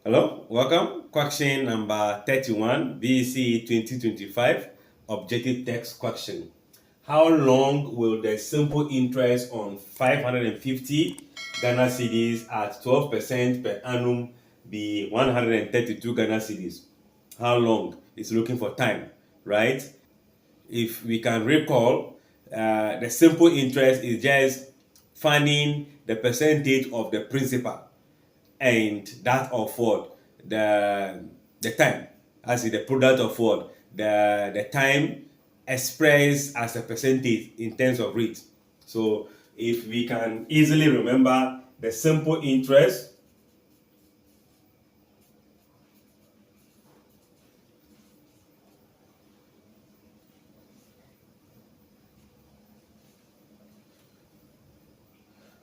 Hello, welcome. Question number 31, BECE 2025, objective text question. How long will the simple interest on 550 Ghana cedis at 12% per annum be 132 Ghana cedis? How long? It's looking for time, right? If we can recall, the simple interest is just finding the percentage of the principal and that of what the time, as in the product of what the time expressed as a percentage in terms of rate. So if we can easily remember the simple interest,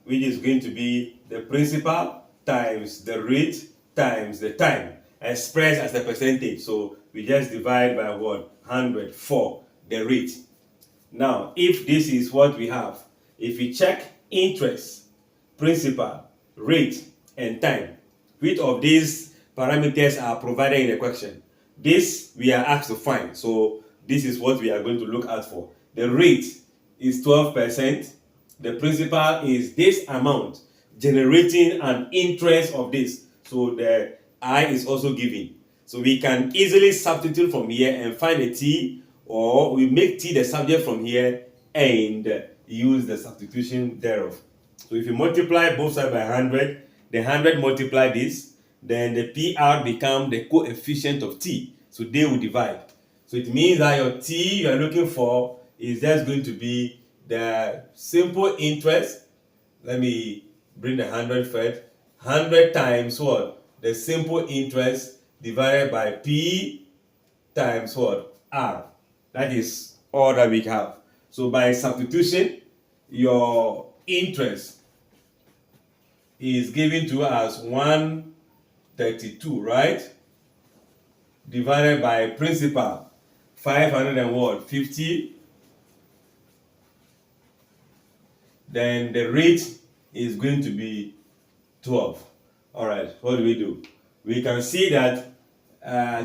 which is going to be the principal times the rate times the time expressed as a percentage. So we just divide by what? 100 for the rate. Now, if this is what we have, if we check interest, principal, rate, and time, which of these parameters are provided in the question? This we are asked to find. So this is what we are going to look out for. The rate is 12%. The principal is this amount, generating an interest of this. So the I is also given. So we can easily substitute from here and find a T, or we make T the subject from here and use the substitution thereof. So if you multiply both sides by 100, the 100 multiply this, then the PR become the coefficient of T. So they will divide. So it means that your T you are looking for is just going to be the simple interest. Let me bring the 100 first. 100 times what? The simple interest divided by P times what? R. That is all that we have. So by substitution, your interest is given to us 132, right? Divided by principal 550. Then the rate is going to be 12. All right, what do? We can see that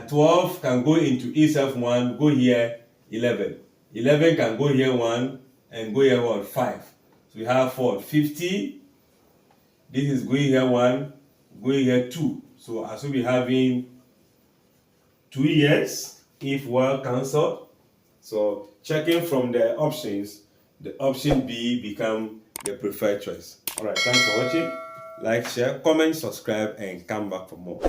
12 can go into itself 1, go here 11. 11 can go here 1 and go here what? 5. So we have 4, 50. This is going here 1, going here 2. So as we'll be having 2 years if well cancelled. So checking from the options, the option B become the preferred choice. All right, thanks for watching. Like, share, comment, subscribe, and come back for more.